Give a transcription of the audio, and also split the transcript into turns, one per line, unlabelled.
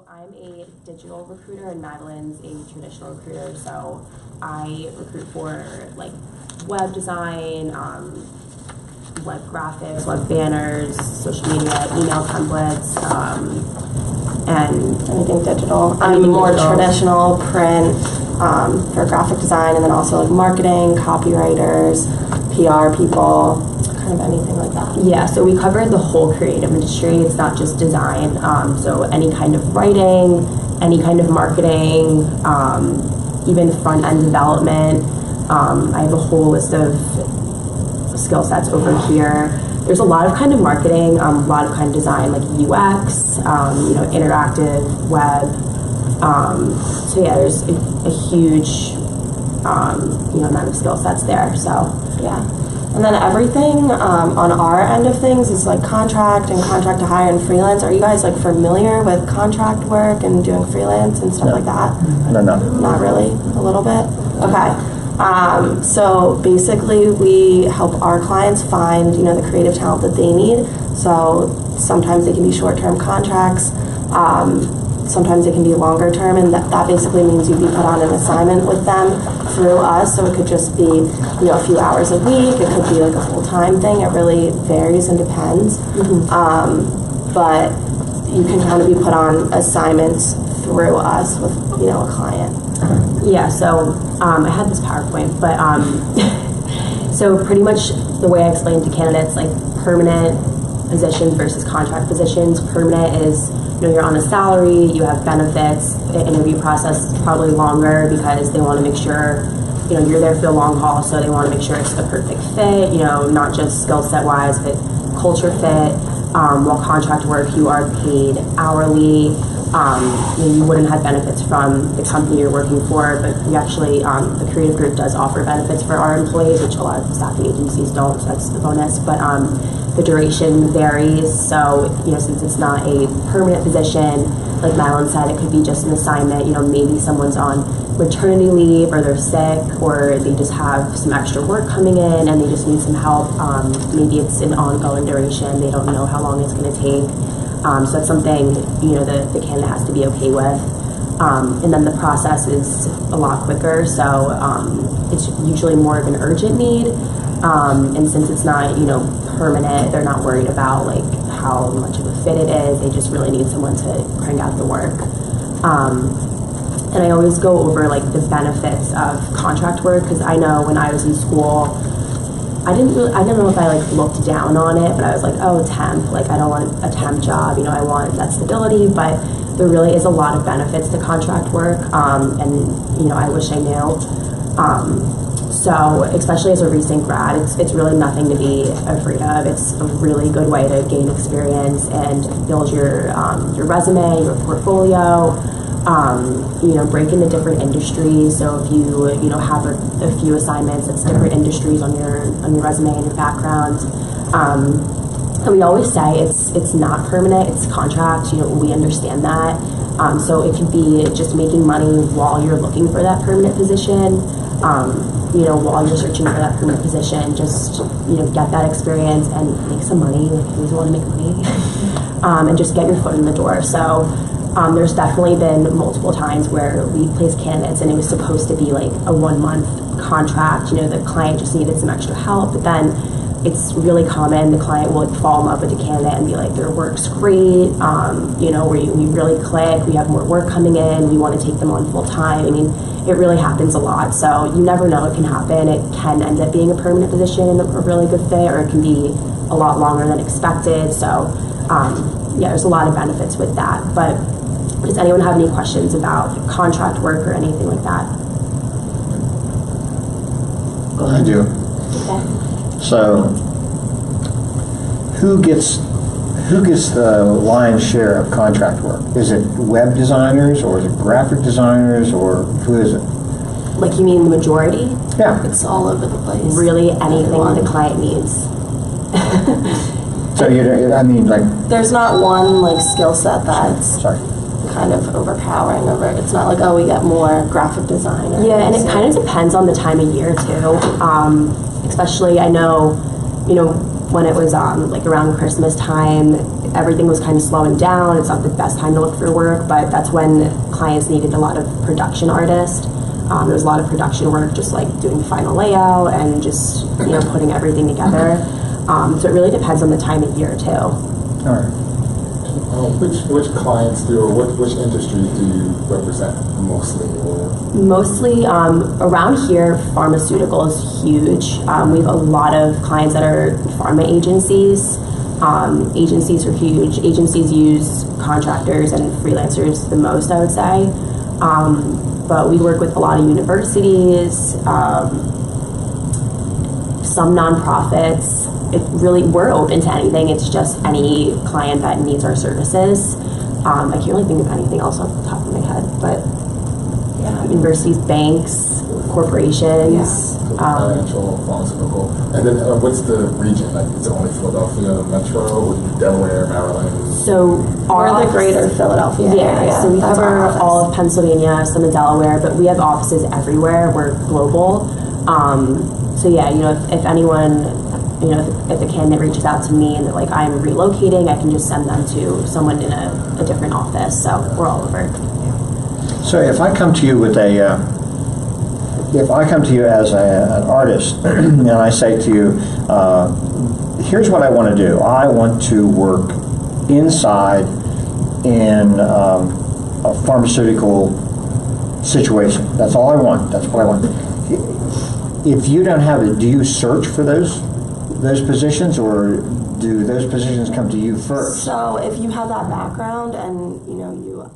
I'm a digital recruiter and Madeline's a traditional recruiter. So I recruit for like web design, web graphics, web banners, social media, email templates, and
anything digital. I'm more traditional print for graphic design, and then also like marketing, copywriters, PR people, kind of anything like that.
Yeah, so we cover the whole creative industry. It's not just design. So any kind of writing, any kind of marketing, even front-end development. I have a whole list of skill sets over here. There's a lot of kind of marketing, a lot of kind of design, like UX, interactive web. So yeah, there's a huge, amount of skill sets there. So
yeah. And then everything on our end of things is like contract and contract to hire and freelance. Are you guys like familiar with contract work and doing freelance and stuff like that?
I don't know.
Not really? A little bit? Okay. So basically we help our clients find, the creative talent that they need. So sometimes they can be short-term contracts. Sometimes it can be longer term, and that basically means you'd be put on an assignment with them through us. So it could just be, a few hours a week. It could be like a full-time thing. It really varies and depends. But you can kind of be put on assignments through us with, a client.
yeah, so I had this PowerPoint, but so pretty much the way I explained to candidates, like permanent positions versus contract positions. Permanent is, you're on a salary, you have benefits. The interview process is probably longer because they want to make sure, you're there for the long haul, so they want to make sure it's the perfect fit, not just skill set wise, but culture fit. While contract work, you are paid hourly. You wouldn't have benefits from the company you're working for, but we actually, the Creative Group does offer benefits for our employees, which a lot of staffing agencies don't, so that's the bonus. But the duration varies, so since it's not a permanent position, like Madeline said, it could be just an assignment. Maybe someone's on maternity leave, or they're sick, or they just have some extra work coming in and they just need some help. Maybe it's an ongoing duration, they don't know how long it's going to take. So that's something the candidate has to be okay with. And then the process is a lot quicker, so it's usually more of an urgent need. And since it's not permanent, they're not worried about like how much of a fit it is. They just really need someone to crank out the work. And I always go over like the benefits of contract work, because I know when I was in school, I don't know if I like looked down on it, but I was like, oh, temp, like I don't want a temp job, I want that stability. But there really is a lot of benefits to contract work, and I wish I knew. So especially as a recent grad, it's really nothing to be afraid of. It's a really good way to gain experience and build your resume, your portfolio. Break into different industries. So if you have a few assignments, it's different industries on your resume and your background. And we always say it's not permanent, it's contract. We understand that. So it could be just making money while you're looking for that permanent position. While you're searching for that permanent position, just get that experience and make some money. Like, you always want to make money, and just get your foot in the door. So. There's definitely been multiple times where we placed candidates and it was supposed to be like a 1-month contract. The client just needed some extra help, but then it's really common the client will fall in love with the candidate and be like, their work's great, we really click, we have more work coming in, we want to take them on full time. I mean, it really happens a lot, so you never know, it can happen. It can end up being a permanent position and a really good fit, or it can be a lot longer than expected. So there's a lot of benefits with that. But does anyone have any questions about contract work or anything like that?
I do.
Okay.
So, who gets the lion's share of contract work? Is it web designers, or is it graphic designers, or who is it?
Like, you mean the majority?
Yeah.
It's all over the place.
Really anything the client needs.
So
there's not one like skill set that's kind of overpowering over it. It's not like, oh, we get more graphic design.
Yeah, and it kind of depends on the time of year too. Especially, I know, when it was like around Christmas time, everything was kind of slowing down. It's not the best time to look for work, but that's when clients needed a lot of production artists. There was a lot of production work, just like doing final layout and just putting everything together. So it really depends on the time of year too.
All right.
Which clients do, or which industries do you represent mostly?
Mostly around here, pharmaceutical is huge. We have a lot of clients that are pharma agencies. Agencies are huge. Agencies use contractors and freelancers the most, I would say. But we work with a lot of universities, some nonprofits. We're open to anything. It's just any client that needs our services. I can't really think of anything else off the top of my head, but yeah, universities, banks, corporations.
Financial, pharmaceutical. And then what's the region? Like, is it only Philadelphia, Metro, or Delaware, Maryland?
So
We're the greater Philadelphia area.
So we
That's
cover
our office.
all of Pennsylvania, some of Delaware, but we have offices everywhere. We're global. So yeah, if anyone, if a candidate reaches out to me and they're like, I'm relocating, I can just send them to someone in a different office. So we're all over.
So if I come to you with if I come to you as an artist and I say to you, here's what I want to do. I want to work inside in a pharmaceutical situation. That's all I want. That's what I want. If you don't have it, do you search for those positions, or do those positions come to you first?
So if you have that background and you